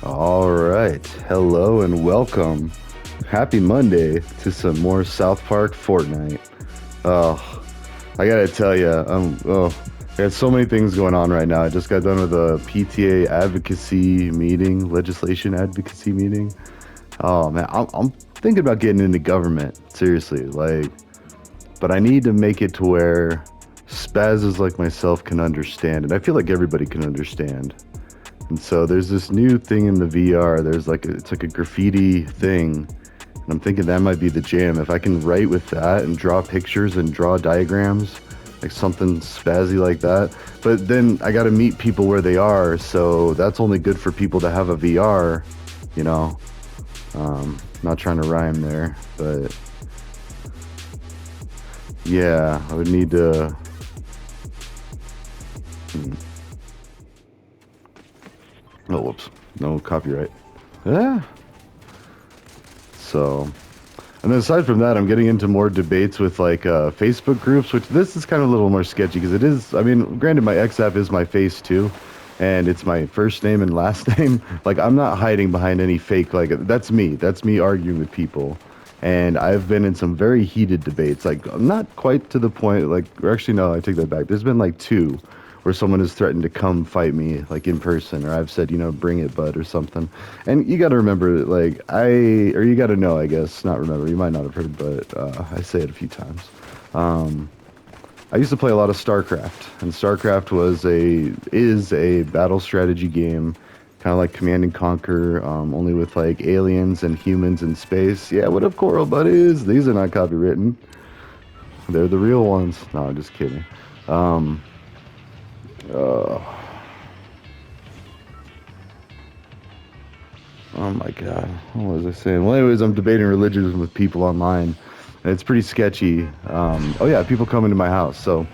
All right. Hello and welcome. Happy Monday to some more South Park Fortnite. Oh, I gotta tell you, I got so many things going on right now. I just got done with a PTA advocacy meeting, legislation advocacy meeting. Oh man, I'm thinking about getting into government. Seriously, but I need to make it to where spazzes like myself can understand, and I feel like everybody can understand. And so there's this new thing in the VR. It's like a graffiti thing. And I'm thinking that might be the jam. If I can write with that and draw pictures and draw diagrams, like something spazzy like that. But then I got to meet people where they are. So that's only good for people that have a VR, you know. Not trying to rhyme there, but yeah, I would need to. hmm, Oh, whoops. No copyright. Yeah. So. And then aside from that, I'm getting into more debates with Facebook groups, which this is kind of a little more sketchy because it is. I mean, granted, my X app is my face too, and it's my first name and last name. Like I'm not hiding behind any fake. Like that's me. That's me arguing with people, and I've been in some very heated debates. Like not quite to the point. Like or actually, no, I take that back. There's been like two where someone has threatened to come fight me like in person, or I've said, bring it, bud, or something. And you got to remember, or you got to know, I guess, not remember. You might not have heard, but I say it a few times. Um, I used to play a lot of StarCraft, and StarCraft is a battle strategy game, kind of like Command and Conquer, only with like aliens and humans in space. Yeah, what up, Coral buddies? These are not copywritten. They're the real ones. No, I'm just kidding. Um, uh, Oh my God. What was I saying? Well, anyways, I'm debating religion with people online, and it's pretty sketchy. Oh yeah, people come into my house. So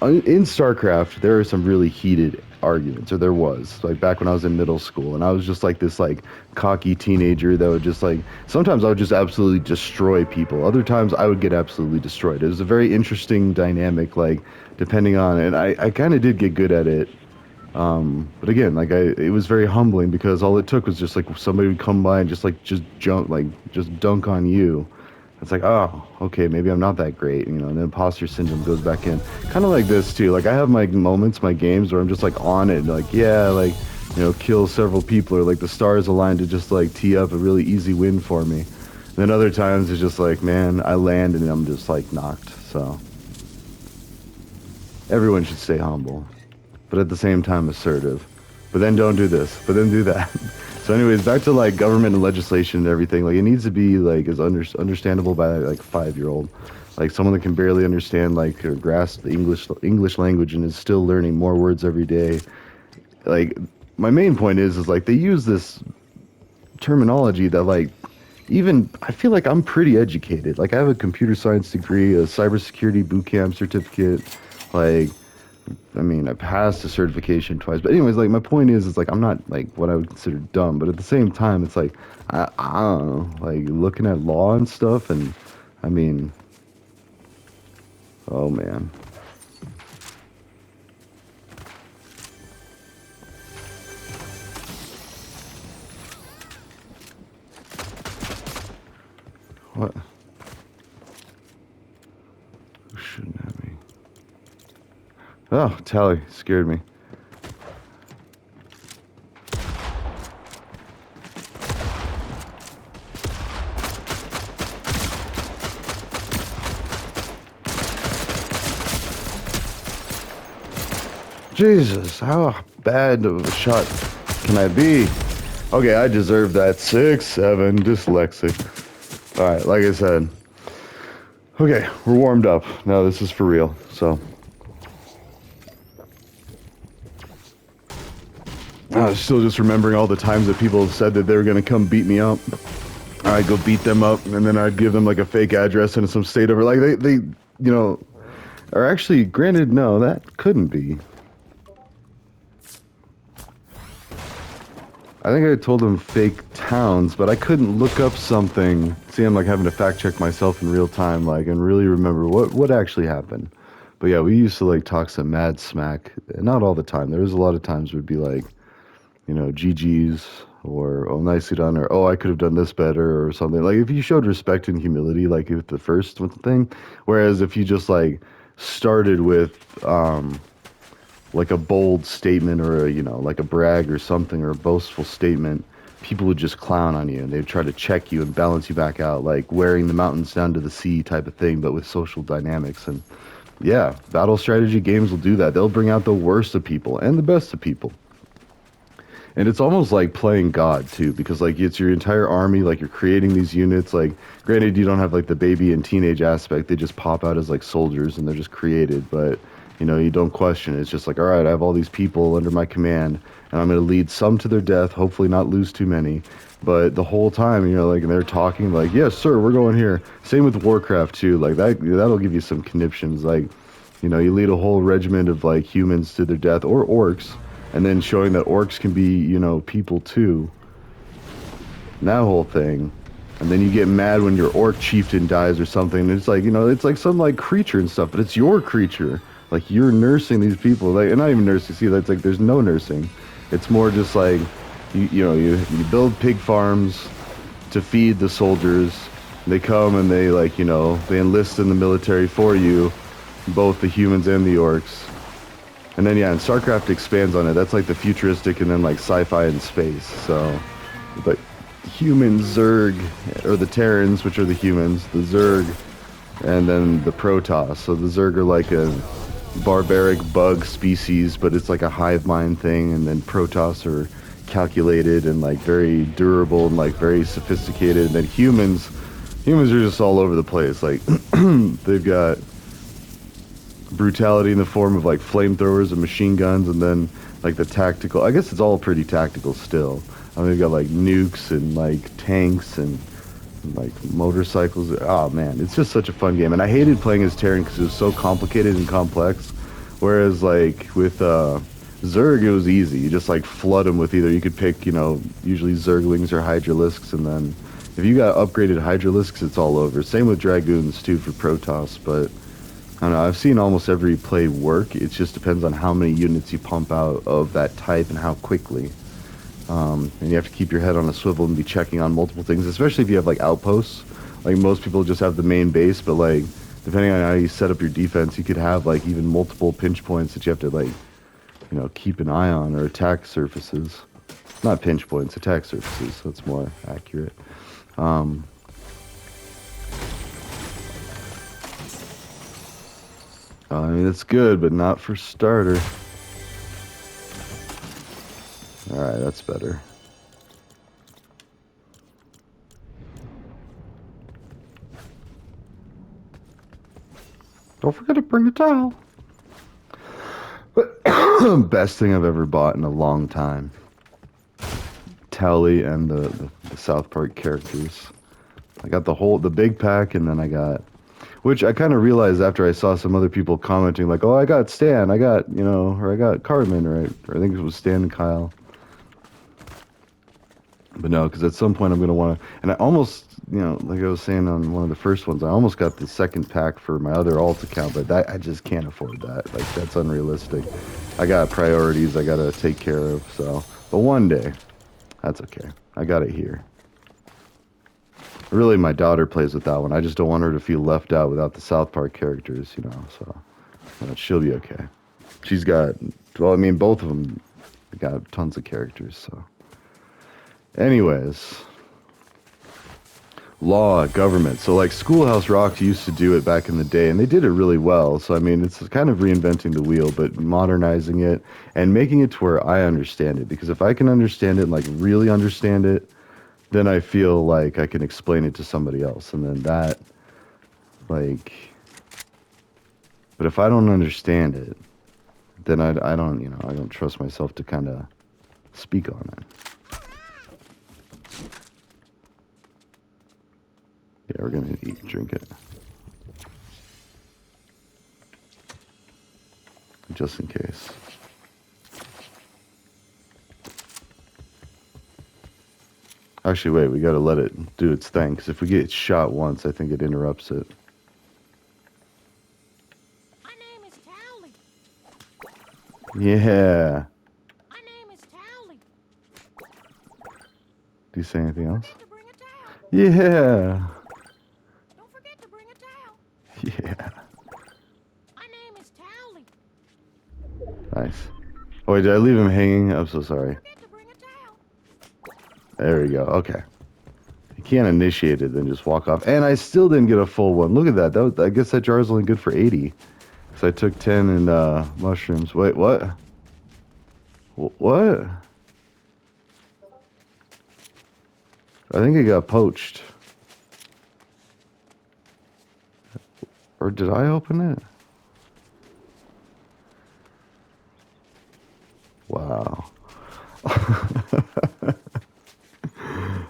in StarCraft, there are some really heated arguments, or there was, like back when I was in middle school, and I was just like this like cocky teenager that would just like sometimes I would just absolutely destroy people. Other times I would get absolutely destroyed. It was a very interesting dynamic, like depending on, and I kind of did get good at it. But again, it was very humbling because all it took was just like somebody would come by and just jump, like just dunk on you. It's like, oh, okay, maybe I'm not that great, and the imposter syndrome goes back in. Kind of like this too. Like I have my moments, my games where I'm just like on it, and like yeah, kill several people, or like the stars align to just like tee up a really easy win for me. And then other times it's just like, man, I land and I'm just like knocked. So everyone should stay humble, but at the same time assertive. But then don't do this, but then do that. So anyways, back to like government and legislation and everything. Like it needs to be like as understandable by like 5-year-old. Like someone that can barely understand like or grasp the English language and is still learning more words every day. Like my main point is like they use this terminology that like even I feel like I'm pretty educated. Like I have a computer science degree, a cybersecurity boot camp certificate, like I mean, I passed the certification twice, but anyways, like my point is like I'm not like what I would consider dumb, but at the same time, it's like I don't know, like looking at law and stuff, and I mean, oh man, what? Who shouldn't have me? Oh, Tally scared me. Jesus, how bad of a shot can I be? Okay, I deserve that 6-7 dyslexic. All right, like I said. Okay, we're warmed up. Now this is for real. So I was still just remembering all the times that people have said that they were gonna come beat me up. I'd go beat them up, and then I'd give them like a fake address in some state over. Like they, or actually, granted, no, that couldn't be. I think I told them fake towns, but I couldn't look up something. See, I'm like having to fact check myself in real time, like, and really remember what actually happened. But yeah, we used to like talk some mad smack. Not all the time. There was a lot of times we'd be like, GG's or oh nicely done or oh I could have done this better or something. Like if you showed respect and humility, like with the first thing, whereas if you just like started with like a bold statement or like a brag or something or a boastful statement, people would just clown on you and they'd try to check you and balance you back out, like wearing the mountains down to the sea type of thing, but with social dynamics. And yeah, battle strategy games will do that. They'll bring out the worst of people and the best of people. And it's almost like playing God too, because like it's your entire army, like you're creating these units. Like, granted, you don't have like the baby and teenage aspect; they just pop out as like soldiers and they're just created. But you don't question it. It's just like, all right, I have all these people under my command, and I'm going to lead some to their death. Hopefully, not lose too many. But the whole time, like, and they're talking like, yes, sir, we're going here. Same with Warcraft too. Like that'll give you some conniptions. Like, you lead a whole regiment of like humans to their death or orcs and then showing that orcs can be, people too. And that whole thing. And then you get mad when your orc chieftain dies or something. And it's like, it's like some like creature and stuff, but it's your creature. Like you're nursing these people. Like, and not even nursing. See, that's like there's no nursing. It's more just like you build pig farms to feed the soldiers. They come and they like, they enlist in the military for you, both the humans and the orcs. And then yeah, and StarCraft expands on it. That's like the futuristic and then like sci-fi and space. So, but human Zerg or the Terrans, which are the humans, the Zerg, and then the Protoss. So the Zerg are like a barbaric bug species, but it's like a hive mind thing. And then Protoss are calculated and like very durable and like very sophisticated. And then humans are just all over the place. Like they've got brutality in the form of like flamethrowers and machine guns, and then like the tactical. I guess it's all pretty tactical still. I mean, they've got like nukes and like tanks and like motorcycles. Oh man, it's just such a fun game. And I hated playing as Terran because it was so complicated and complex. Whereas like with Zerg, it was easy. You just like flood them with either you could pick, usually Zerglings or Hydralisks, and then if you got upgraded Hydralisks, it's all over. Same with Dragoons too for Protoss, but I don't know, I've seen almost every play work. It just depends on how many units you pump out of that type and how quickly. And you have to keep your head on a swivel and be checking on multiple things, especially if you have like outposts. Like most people just have the main base, but like depending on how you set up your defense, you could have like even multiple pinch points that you have to like, keep an eye on, or attack surfaces. Not pinch points, attack surfaces. That's more accurate. I mean, it's good, but not for starter. Alright, that's better. Don't forget to bring a towel. Best thing I've ever bought in a long time. Towley and the South Park characters. I got the big pack, and then I got... Which I kind of realized after I saw some other people commenting, like, oh, I got Stan, I got, or I got Cartman, or I think it was Stan and Kyle. But no, because at some point I'm going to want to... And I almost, like I was saying on one of the first ones, I almost got the second pack for my other alt account, but I just can't afford that. Like, that's unrealistic. I got priorities I got to take care of, so... But one day, that's okay. I got it here. Really, my daughter plays with that one. I just don't want her to feel left out without the South Park characters, so she'll be okay. She's got... Well, I mean, both of them got tons of characters, so... Anyways, law, government. So like Schoolhouse Rock used to do it back in the day, and they did it really well. So I mean, it's kind of reinventing the wheel, but modernizing it and making it to where I understand it. Because if I can understand it, and like really understand it, then I feel like I can explain it to somebody else. And then that, like, but if I don't understand it, then I don't, I don't trust myself to kind of speak on it. Yeah, we're gonna eat and drink it. Just in case. Actually, wait, we gotta let it do its thing, because if we get shot once, I think it interrupts it. My name is Towley. Yeah. My name is Towley. you say anything Don't else? forget to bring a towel. Yeah. Don't forget to bring a towel. Yeah. My name is Towley. Nice. Oh, wait, did I leave him hanging? I'm so Don't sorry. forget to bring a towel. There we go. Okay. You can't initiate it, then just walk off. And I still didn't get a full one. Look at that. I guess that jar is only good for 80. So I took 10 and mushrooms. Wait, what? What? I think it got poached. Or did I open it? Wow.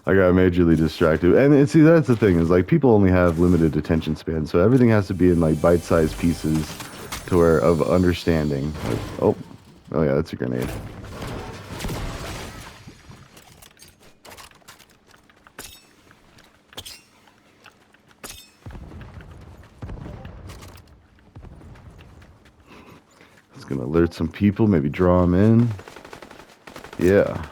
I got majorly distracted. And see, that's the thing, is like people only have limited attention span. So everything has to be in like bite-sized pieces to where of understanding. Like, oh yeah, that's a grenade. It's gonna alert some people, maybe draw them in. Yeah.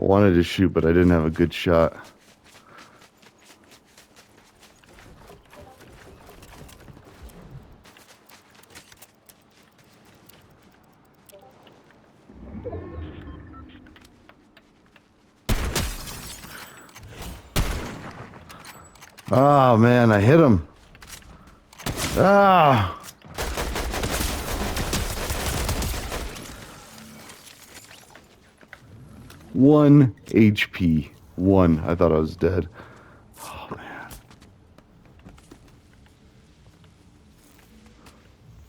I wanted to shoot, but I didn't have a good shot. Oh man, I hit him. Ah! 1 HP. 1. I thought I was dead. Oh man.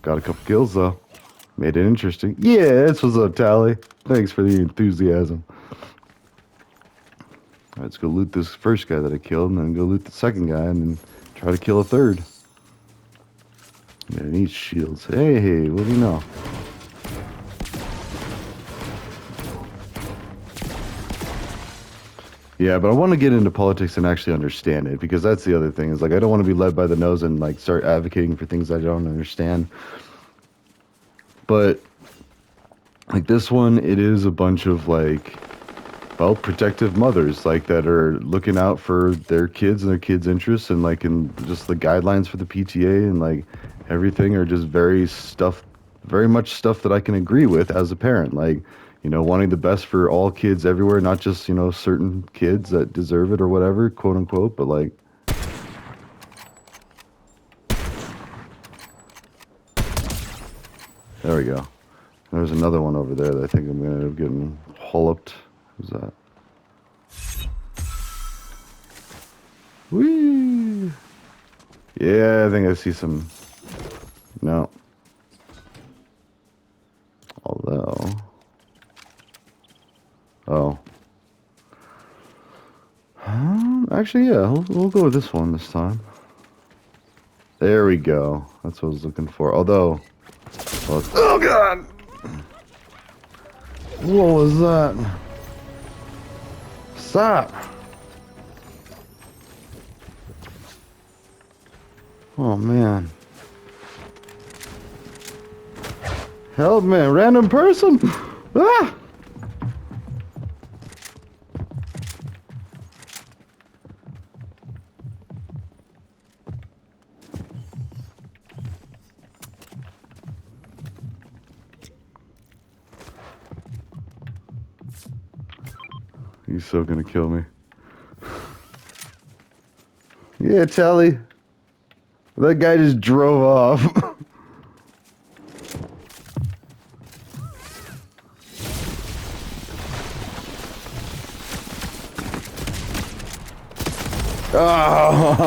Got a couple kills though. Made it interesting. Yes, what's up, Tally? Thanks for the enthusiasm. Alright, let's go loot this first guy that I killed, and then go loot the second guy, and then try to kill a third. Man, I need shields. Hey, what do you know? Yeah, but I want to get into politics and actually understand it, because that's the other thing, is like I don't want to be led by the nose and like start advocating for things I don't understand. But like this one, it is a bunch of like, well, protective mothers like that are looking out for their kids and their kids' interests, and like in just the guidelines for the PTA and like everything are just very much stuff that I can agree with as a parent. Like, you know, wanting the best for all kids everywhere, not just, you know, certain kids that deserve it or whatever, quote unquote, but like. There we go. There's another one over there that I think I'm gonna end up getting walloped. Who's that? Whee! Yeah, I think I see some. No. Although. Oh. Actually, yeah, we'll go with this one this time. There we go. That's what I was looking for. Although. Well, oh, God! What was that? Stop! Oh, man. Help me, random person! Ah! He's so gonna kill me. Yeah, Tally. That guy just drove off. Oh.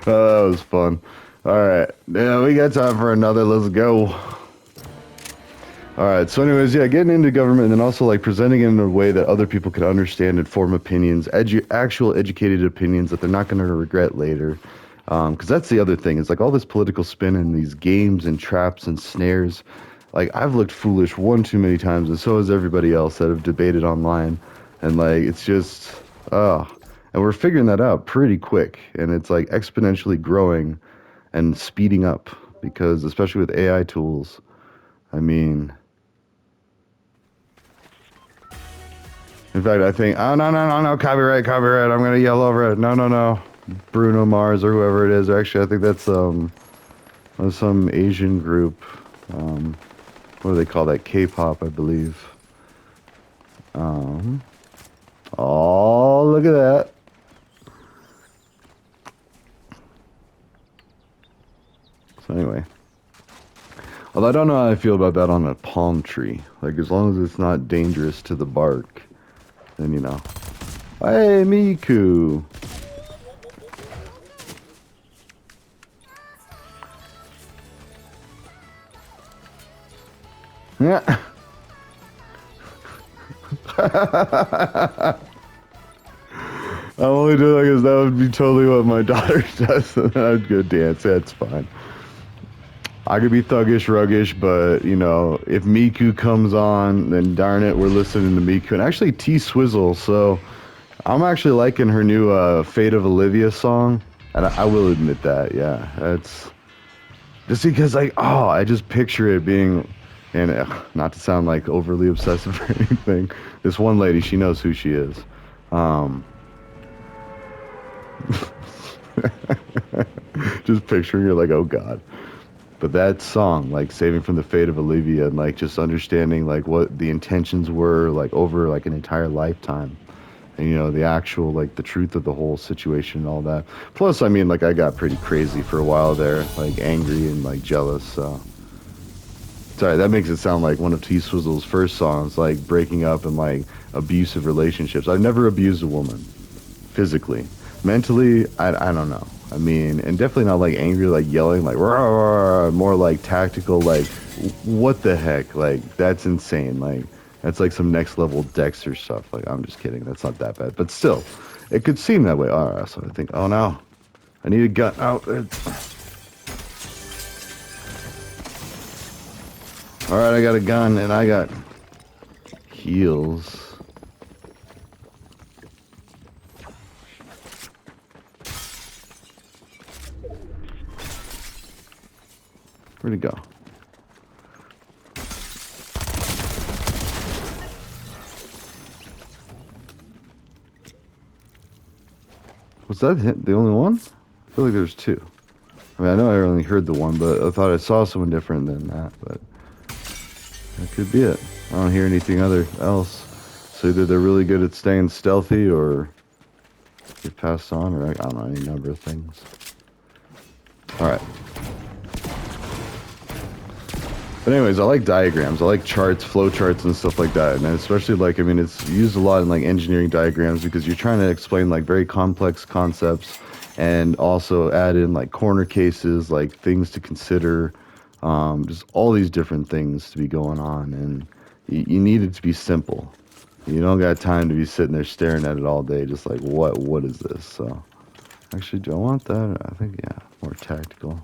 Oh, that was fun. Alright. Yeah, we got time for another. Let's go. Alright, so anyways, yeah, getting into government and then also like presenting it in a way that other people can understand and form opinions, actual educated opinions that they're not going to regret later. Because that's the other thing. It's like all this political spin and these games and traps and snares. Like, I've looked foolish one too many times, and so has everybody else that have debated online. And like, it's just, Oh, and we're figuring that out pretty quick, and it's like exponentially growing and speeding up because, especially with AI tools, I mean, in fact, I think, oh no, no, no, no, copyright, copyright, I'm gonna yell over it. No, no, no, Bruno Mars or whoever it is. Actually, I think that's some Asian group. What do they call that? K-pop, I believe. Um, oh, look at that. So anyway. Although I don't know how I feel about that on a palm tree. Like, as long as it's not dangerous to the bark, then, you know. Hey, Miku! Yeah. I'm only doing that because that would be totally what my daughter does. And then I'd go dance. That's fine. I could be thuggish, ruggish, but, you know, if Miku comes on, then darn it, we're listening to Miku. And actually, T-Swizzle, so I'm actually liking her new Fate of Olivia song. And I will admit that, yeah. That's just because, like, oh, I just picture it being, and not to sound like overly obsessive or anything, this one lady, she knows who she is. Um, just picturing her like, oh God. But that song, like Saving from the Fate of Olivia, and like just understanding like what the intentions were, like over like an entire lifetime, and you know the actual like the truth of the whole situation and all that. Plus, I mean, like I got pretty crazy for a while there, like angry and like jealous. So sorry, that makes it sound like one of T Swizzle's first songs, like breaking up and like abusive relationships. I've never abused a woman physically. Mentally, I don't know. I mean, and definitely not like angry, like yelling, like rah, rah, rah, more like tactical, like what the heck, like that's insane, like that's like some next level Dexter stuff. Like I'm just kidding, that's not that bad, but still, it could seem that way. All right, so I think, oh no, I need a gun. Oh, all right, I got a gun and I got heals. Where'd it go? Was that the only one? I feel like there's two. I mean, I know I only heard the one, but I thought I saw someone different than that, but that could be it. I don't hear anything else. So either they're really good at staying stealthy or get passed on, or I don't know, any number of things. Alright. But anyways, I like diagrams. I like charts, flow charts and stuff like that. And especially like, I mean, it's used a lot in like engineering diagrams because you're trying to explain like very complex concepts and also add in like corner cases, like things to consider, just all these different things to be going on. And you need it to be simple. You don't got time to be sitting there staring at it all day, just like, what is this? So actually, do I want that? I think, yeah, more tactical.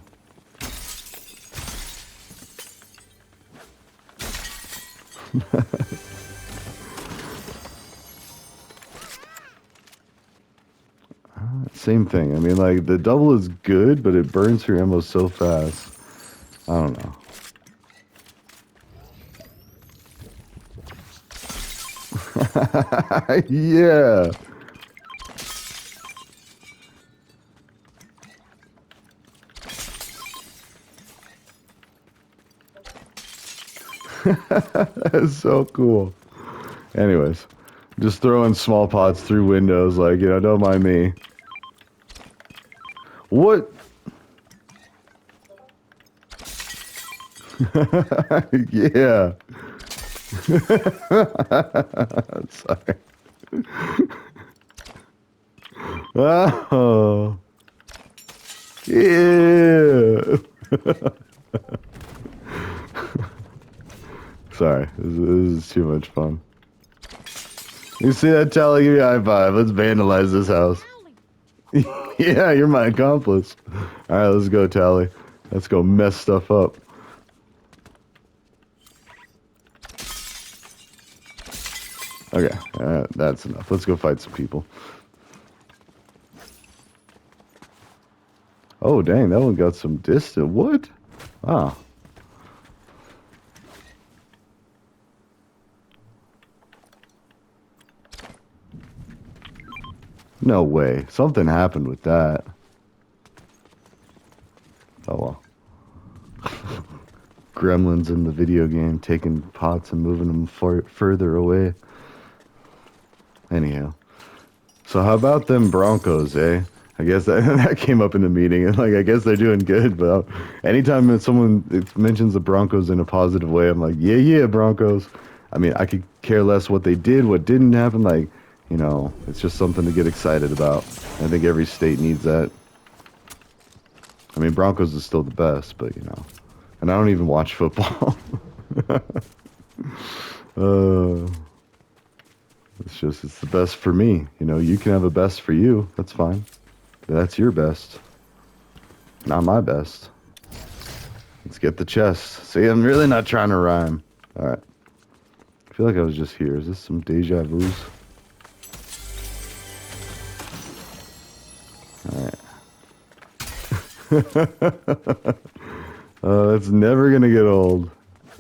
Same thing. I mean, like, the double is good, but it burns through ammo so fast. I don't know. Yeah. That's so cool. Anyways, just throwing small pots through windows, like, you know, don't mind me. What? Yeah. Sorry. Oh. Yeah. Sorry. This is too much fun. You see that, Tally? Give me a high five. Let's vandalize this house. Tally, Yeah, you're my accomplice. All right, let's go, Tally. Let's go mess stuff up. Okay, that's enough. Let's go fight some people. Oh, dang, that one got some distance. What? Ah. No way. Something happened with that. Oh, well. Gremlins in the video game taking pots and moving them further away. Anyhow. So how about them Broncos, eh? I guess that, that came up in the meeting, and like I guess they're doing good. But anytime that someone mentions the Broncos in a positive way, I'm like, yeah, yeah, Broncos. I mean, I could care less what they did, what didn't happen. Like, you know, it's just something to get excited about. I think every state needs that. I mean, Broncos is still the best, but you know, and I don't even watch football. uh, it's the best for me. You know, you can have a best for you. That's fine. That's your best. Not my best. Let's get the chest. See, I'm really not trying to rhyme. Alright. I feel like I was just here. Is this some deja vu's? Alright. That's never gonna get old.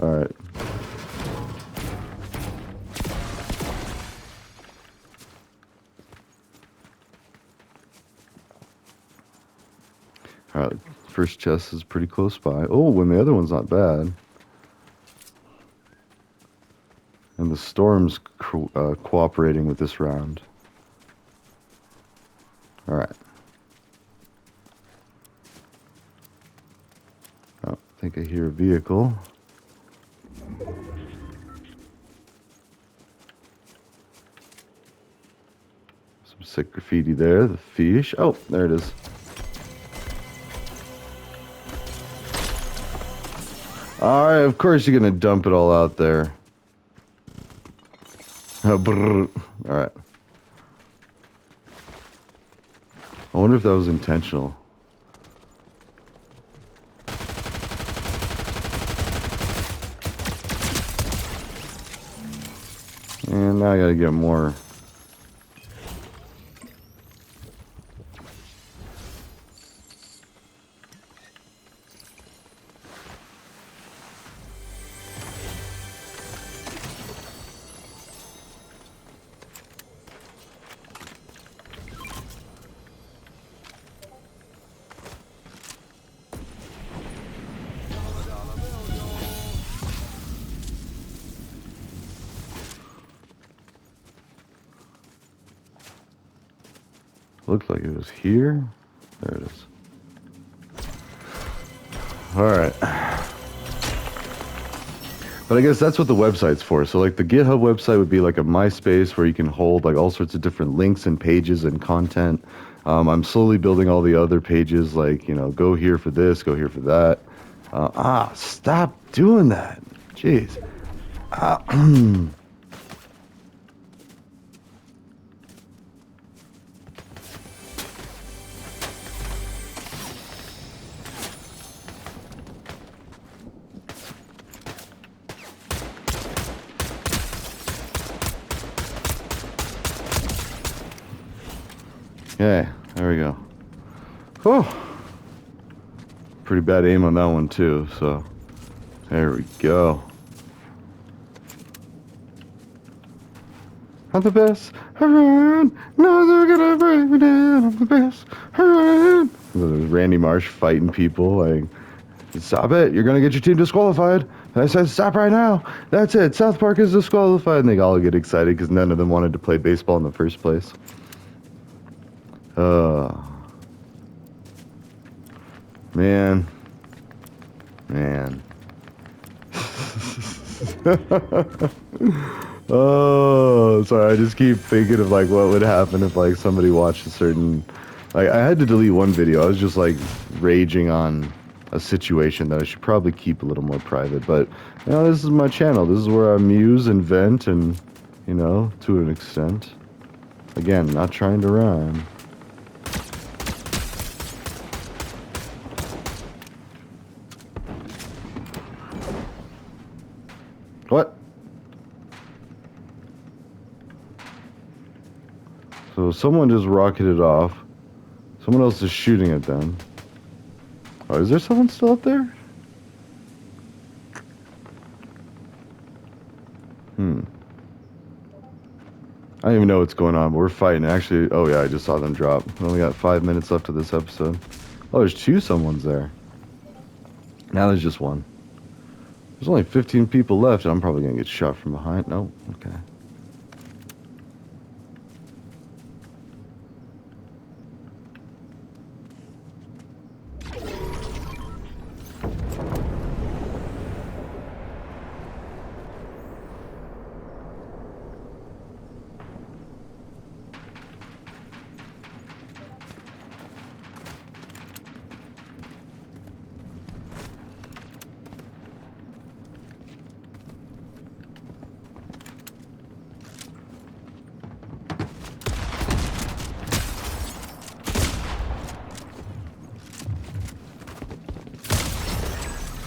Alright. Alright. First chest is pretty close by. Oh, and the other one's not bad. And the storm's cooperating with this round. Alright. Oh, I think I hear a vehicle. Some sick graffiti there. The fish. Oh, there it is. Alright, of course you're gonna dump it all out there. Alright. I wonder if that was intentional. And now I gotta get more. Looked like it was here. There it is. Alright. But I guess that's what the website's for. So like the GitHub website would be like a MySpace where you can hold like all sorts of different links and pages and content. I'm slowly building all the other pages like, you know, go here for this, go here for that. Stop doing that. Jeez. Yeah, there we go. Oh, pretty bad aim on that one too, so there we go. I'm the best around. No, they're gonna break me down. I'm the best around. There's Randy Marsh fighting people like, stop it, you're gonna get your team disqualified. And I said, stop right now. That's it, South Park is disqualified. And they all get excited because none of them wanted to play baseball in the first place. Man. Oh, sorry. I just keep thinking of like what would happen if like somebody watched a certain. Like I had to delete one video. I was just like raging on a situation that I should probably keep a little more private. But you know, this is my channel. This is where I muse and vent, and you know, to an extent. Again, not trying to rhyme. What? So someone just rocketed off. Someone else is shooting at them. Oh, is there someone still up there? I don't even know what's going on, but we're fighting. Actually, oh yeah, I just saw them drop. We only got 5 minutes left of this episode. Oh, there's two someone's there. Now there's just one. There's only 15 people left. I'm probably gonna get shot from behind. No, okay.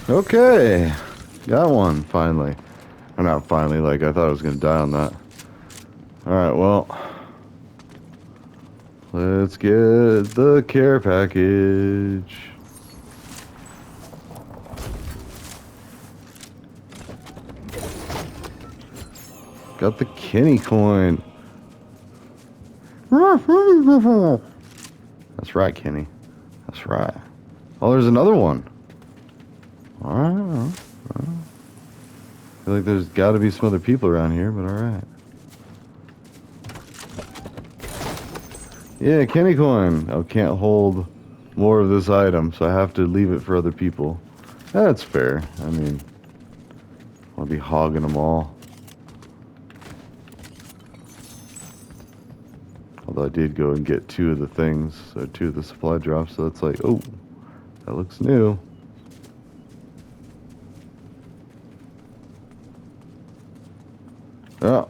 Okay, got one finally. Or not finally, like I thought I was gonna die on that. Alright, well, let's get the care package. Got the Kenny coin. That's right, Kenny. That's right. Oh, there's another one. Alright. I feel like there's got to be some other people around here, but alright. Yeah, Kenny coin. I can't hold more of this item, so I have to leave it for other people. That's fair. I mean, I'll be hogging them all. Although I did go and get two of the things, or two of the supply drops, so it's like, oh, that looks new. Oh.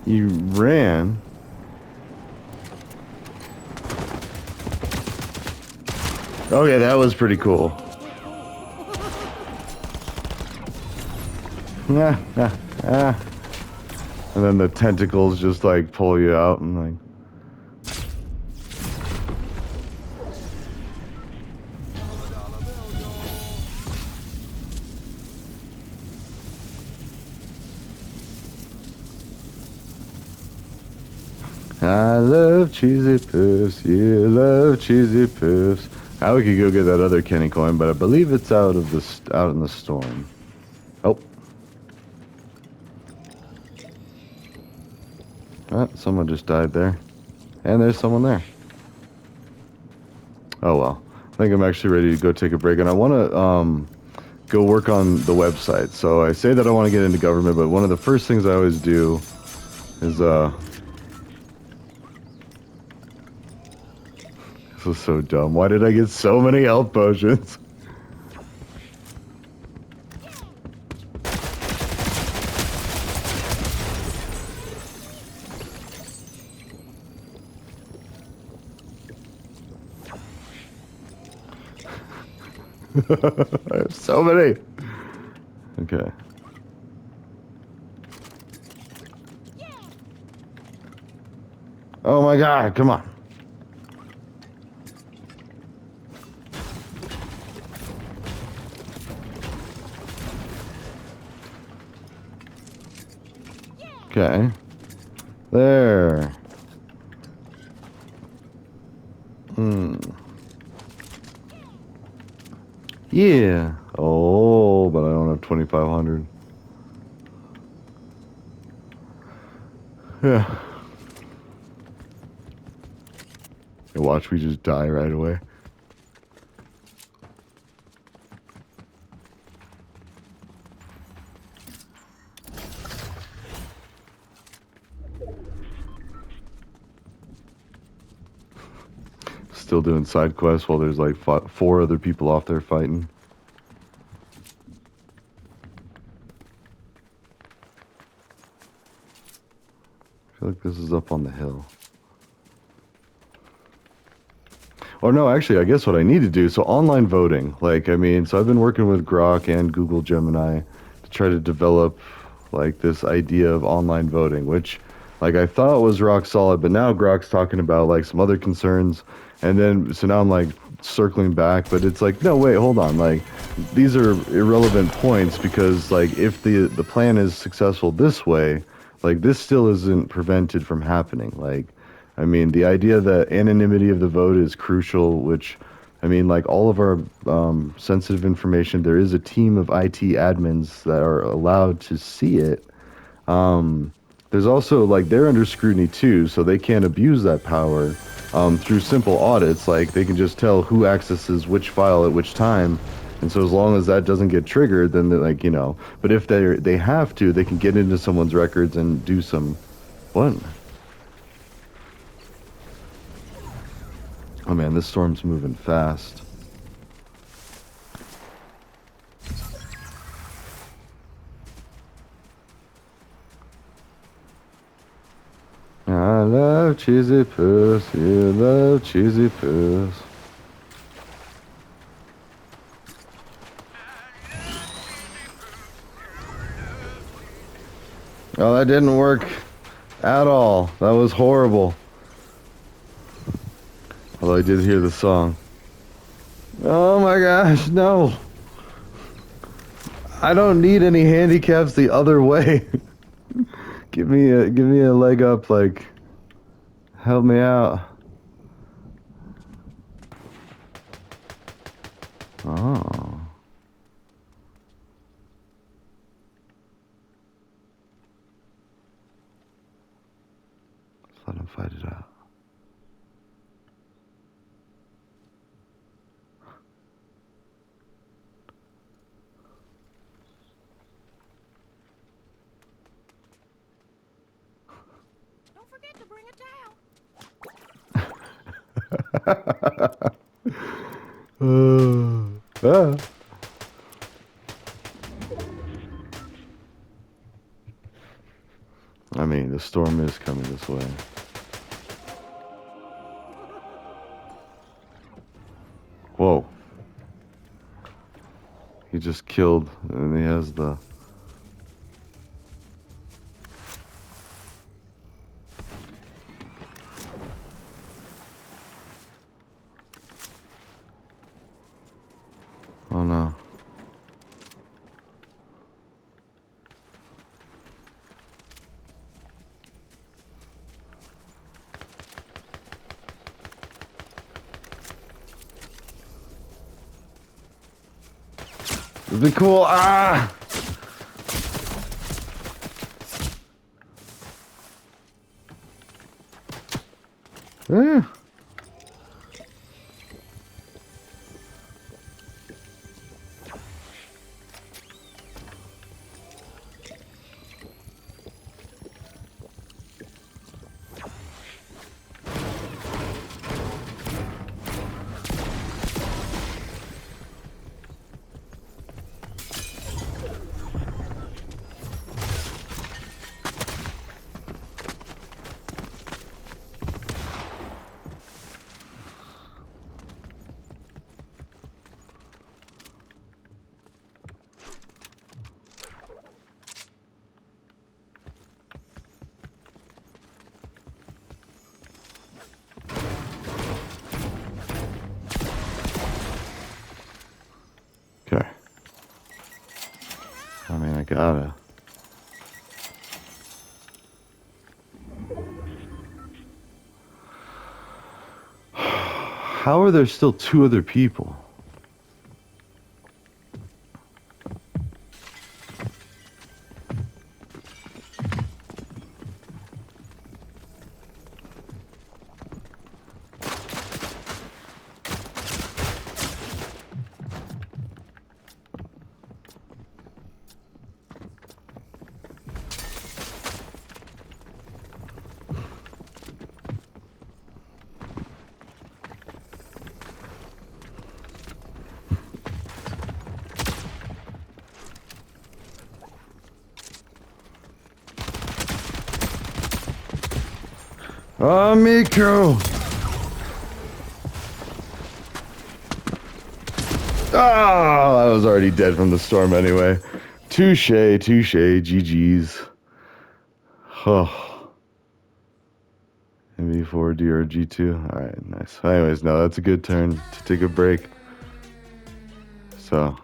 You ran. Oh yeah, that was pretty cool. Ah, ah, ah. And then the tentacles just like pull you out and like. I love cheesy puffs, you love cheesy puffs. Now we could go get that other Kenny coin, but I believe it's out in the storm. Oh. Ah, someone just died there. And there's someone there. Oh well. I think I'm actually ready to go take a break, and I want to go work on the website. So I say that I want to get into government, but one of the first things I always do is this is so dumb. Why did I get so many health potions? I have so many. Okay. Oh my god, come on. Okay. There. Yeah. Oh, but I don't have 2,500. Yeah. Hey, watch, we just die right away. Still doing side quests while there's like 4 other people off there fighting. I feel like this is up on the hill. Or no, actually, I guess what I need to do, so online voting, like, I mean, so I've been working with Grok and Google Gemini to try to develop, like, this idea of online voting, which, like, I thought was rock solid, but now Grok's talking about, like, some other concerns, and then, so now I'm, like, circling back, but it's like, no, wait, hold on, like, these are irrelevant points, because, like, if the plan is successful this way, like, this still isn't prevented from happening, like, I mean, the idea that anonymity of the vote is crucial, which, I mean, like all of our sensitive information, there is a team of IT admins that are allowed to see it. There's also, like, they're under scrutiny too, so they can't abuse that power through simple audits. Like, they can just tell who accesses which file at which time. And so as long as that doesn't get triggered, then they're like, you know, but if they have to, they can get into someone's records and do some, what? Oh man, this storm's moving fast. I love cheesy puss, you love cheesy puss. Oh, that didn't work at all. That was horrible. Although I did hear the song. Oh my gosh, no. I don't need any handicaps the other way. Give me a leg up, like, help me out. Oh. Let's let him fight it out. Don't forget to bring a towel. Ah. I mean, the storm is coming this way. Whoa. He just killed, and he has the... Oh no. It'd be cool. Ah! Yeah. Okay. I mean, I gotta. How are there still two other people? Oh, Miku! Oh, I was already dead from the storm anyway. Touche, GG's. Oh. MV4, DRG2. Alright, nice. Anyways, no, that's a good turn to take a break. So,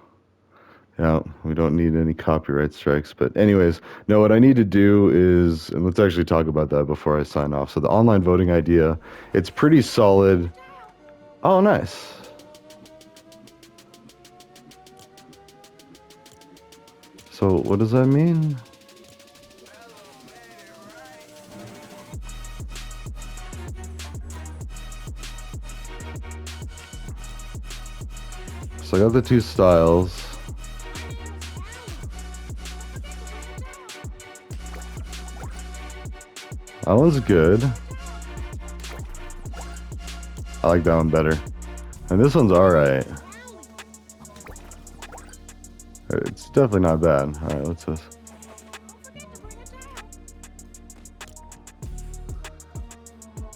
yeah, we don't need any copyright strikes. But anyways, no, what I need to do is, and let's actually talk about that before I sign off. So the online voting idea, it's pretty solid. Oh, nice. So what does that mean? So I got the two styles. That one's good. I like that one better. And this one's alright. It's definitely not bad. Alright, what's this?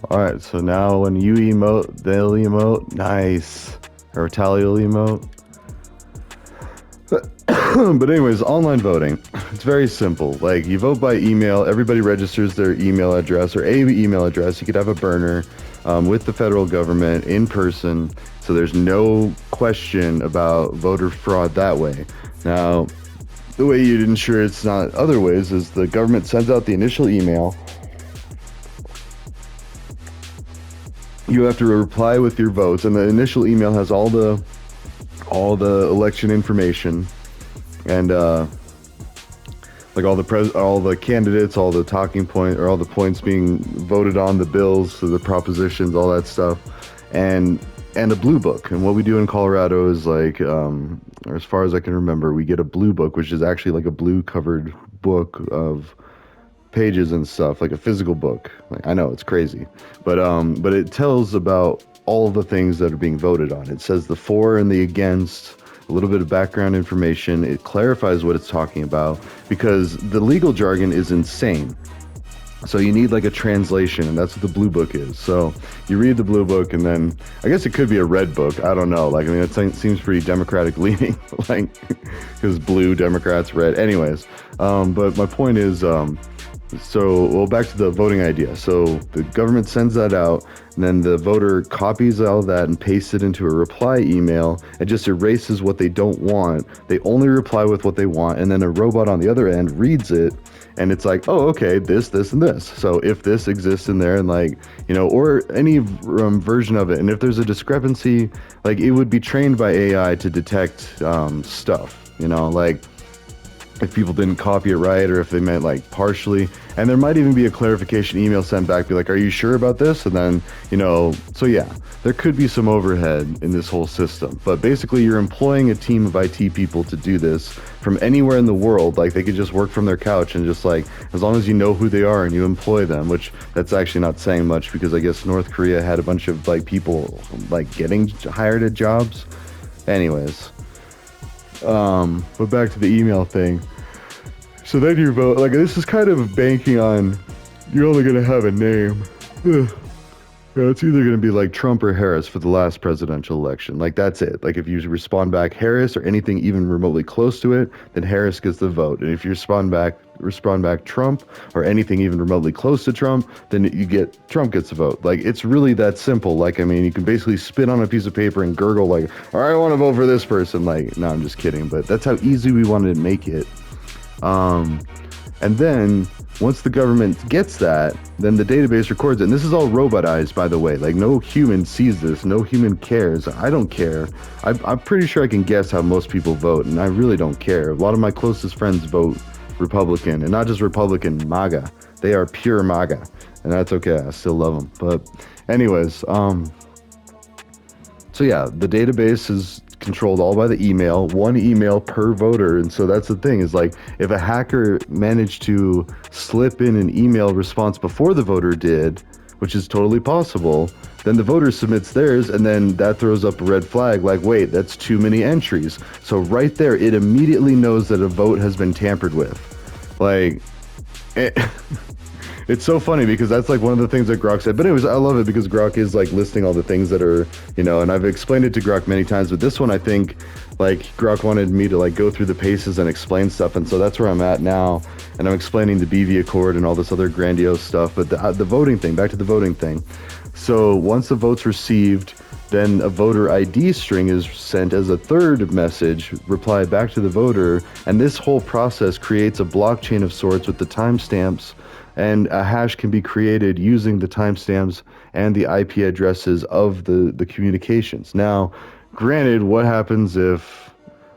Alright, so now when you emote, they'll emote. Nice. Or Tally will emote. But anyways, online voting. It's very simple. Like, you vote by email. Everybody registers their email address or a email address. You could have a burner with the federal government in person. So there's no question about voter fraud that way. Now, the way you'd ensure it's not other ways is the government sends out the initial email. You have to reply with your votes, and the initial email has all the election information, and like all the candidates, all the talking point, or all the points being voted on, the bills, so the propositions, all that stuff, and a blue book. And what we do in Colorado is like, or as far as I can remember, we get a blue book, which is actually like a blue covered book of pages and stuff, like a physical book. Like, I know it's crazy, but it tells about all of the things that are being voted on. It says the for and the against, a little bit of background information. It clarifies what it's talking about, because the legal jargon is insane. So you need like a translation, and that's what the blue book is. So you read the blue book, and then I guess it could be a red book. I don't know. Like, I mean, it seems pretty Democratic leaning, like, because blue, Democrats, red. Anyways, but my point is, so, well, back to the voting idea. So the government sends that out, and then the voter copies all of that and pastes it into a reply email and just erases what they don't want. They only reply with what they want, and then a robot on the other end reads it, and it's like, oh, okay, this, and this. So if this exists in there, and like, you know, or any version of it, and if there's a discrepancy, like, it would be trained by AI to detect stuff, you know, like, if people didn't copy it right, or if they meant like partially. And there might even be a clarification email sent back, be like, are you sure about this? And then, you know, so yeah, there could be some overhead in this whole system. But basically, you're employing a team of IT people to do this from anywhere in the world. Like, they could just work from their couch, and just like, as long as you know who they are and you employ them, which that's actually not saying much, because I guess North Korea had a bunch of like people like getting hired at jobs. Anyways. But back to the email thing. So then you vote, like, this is kind of banking on you're only gonna have a name. Ugh. Yeah, it's either gonna be like Trump or Harris for the last presidential election. Like, that's it. Like, if you respond back Harris or anything even remotely close to it, then Harris gets the vote. And if you respond back Trump or anything even remotely close to Trump, then Trump gets the vote. Like, it's really that simple. Like, I mean, you can basically spit on a piece of paper and gurgle like, all right, I want to vote for this person. Like, no, I'm just kidding. But that's how easy we wanted to make it. And then once the government gets that, then the database records it. And this is all robotized, by the way. Like, no human sees this. No human cares. I don't care. I'm pretty sure I can guess how most people vote, and I really don't care. A lot of my closest friends vote Republican, and not just Republican, MAGA. They are pure MAGA, and that's okay. I still love them. But anyways, so yeah, the database is controlled all by the email, one email per voter. And so that's the thing, is like, if a hacker managed to slip in an email response before the voter did, which is totally possible, then the voter submits theirs, and then that throws up a red flag, like, wait, that's too many entries. So right there, it immediately knows that a vote has been tampered with. Like, It's so funny because that's like one of the things that Grok said. But anyways, I love it because Grok is like listing all the things that are, and I've explained it to Grok many times, but this one I think like Grok wanted me to like go through the paces and explain stuff, and so that's where I'm at now, and I'm explaining the BV Accord and all this other grandiose stuff. But the voting thing, back to the voting thing. So once the vote's received, then a voter ID string is sent as a third message, reply back to the voter, and this whole process creates a blockchain of sorts with the timestamps, and a hash can be created using the timestamps and the IP addresses of the communications. Now, granted, what happens if...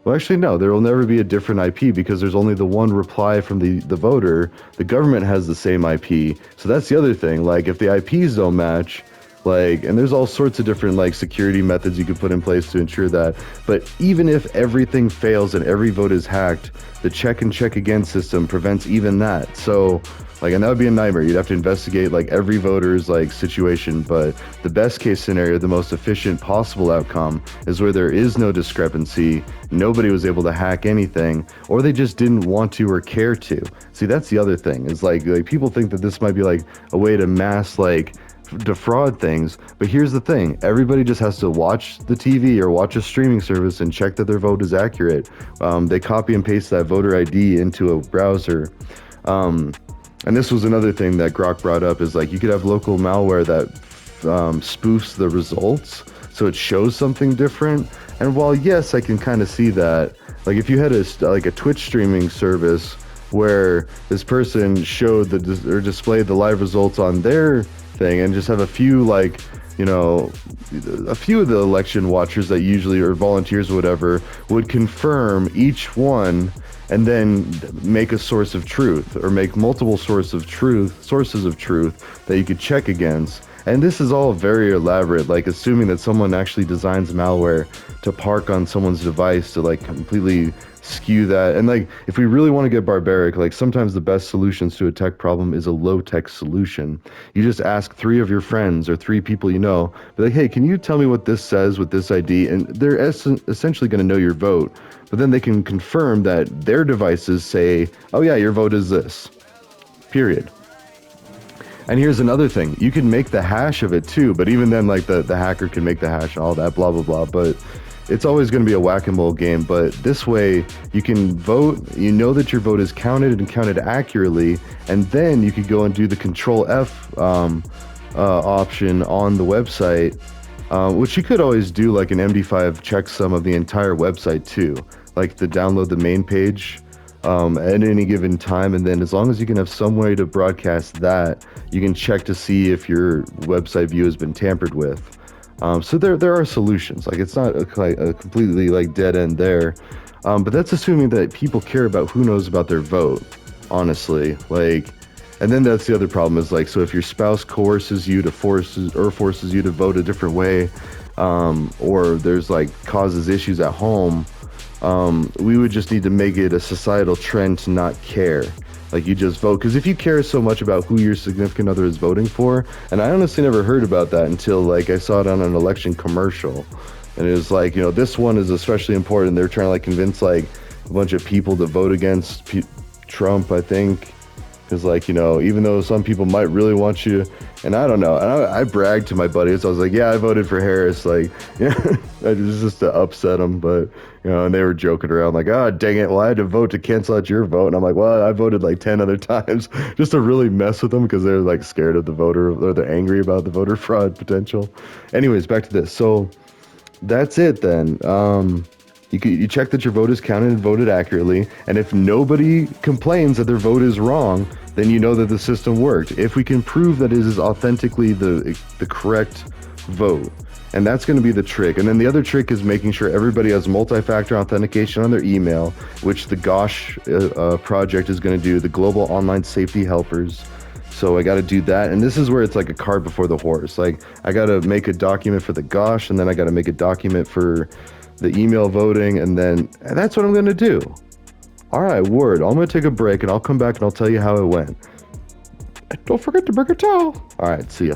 Well, actually, no, there will never be a different IP because there's only the one reply from the voter. The government has the same IP. So that's the other thing. Like, if the IPs don't match, like, and there's all sorts of different like security methods you could put in place to ensure that. But even if everything fails and every vote is hacked, the check and check again system prevents even that. So like, and that would be a nightmare. You'd have to investigate like every voter's like situation. But the best case scenario, the most efficient possible outcome, is where there is no discrepancy, nobody was able to hack anything, or they just didn't want to or care to. See, that's the other thing, is like people think that this might be like a way to mass like defraud things, but here's the thing: everybody just has to watch the TV or watch a streaming service and check that their vote is accurate. They copy and paste that voter ID into a browser. And this was another thing that Grok brought up, is like you could have local malware that spoofs the results so it shows something different. And while yes, I can kind of see that, like if you had a Twitch streaming service where this person showed or displayed the live results on their thing, and just have a few a few of the election watchers that usually, or volunteers or whatever, would confirm each one and then make a source of truth, or make multiple sources of truth that you could check against. And this is all very elaborate, like assuming that someone actually designs malware to park on someone's device to like completely skew that. And like, if we really want to get barbaric, like sometimes the best solutions to a tech problem is a low-tech solution. You just ask 3 of your friends or 3 people you know, be like, hey, can you tell me what this says with this ID? And they're essentially going to know your vote, but then they can confirm that their devices say, oh yeah, your vote is this, period. And here's another thing: you can make the hash of it too, but even then, like the hacker can make the hash and all that, blah blah blah. But it's always going to be a whack-a-mole game. But this way, you can vote, you know that your vote is counted and counted accurately, and then you could go and do the Control F option on the website, which you could always do like an MD5 checksum of the entire website too, like to download the main page at any given time, and then as long as you can have some way to broadcast that, you can check to see if your website view has been tampered with. So there are solutions. Like, it's not a completely like dead end there, but that's assuming that people care about who knows about their vote, honestly. Like, and then that's the other problem, is like, so if your spouse coerces you to forces you to vote a different way, or there's like causes issues at home, we would just need to make it a societal trend to not care. Like, you just vote, because if you care so much about who your significant other is voting for, and I honestly never heard about that until like I saw it on an election commercial, and it was like, this one is especially important. They're trying to like convince like a bunch of people to vote against Trump, I think, because like, even though some people might really want you, and I don't know, and I bragged to my buddies, I was like, yeah, I voted for Harris, like, yeah, it was just to upset them, but and they were joking around like, oh, dang it, well, I had to vote to cancel out your vote, and I'm like, well, I voted like 10 other times, just to really mess with them, because they're like scared of the voter, or they're angry about the voter fraud potential. Anyways, back to this. So that's it then. You check that your vote is counted and voted accurately, and if nobody complains that their vote is wrong, then you know that the system worked. If we can prove that it is authentically the correct vote, and that's going to be the trick. And then the other trick is making sure everybody has multi-factor authentication on their email, which the GOSH project is going to do, the Global Online Safety Helpers. So I got to do that, and this is where it's like a cart before the horse. Like, I got to make a document for the GOSH, and then I got to make a document for the email voting, and that's what I'm going to do. All right, word. I'm going to take a break, and I'll come back and I'll tell you how it went. Don't forget to bring a towel. All right, see ya.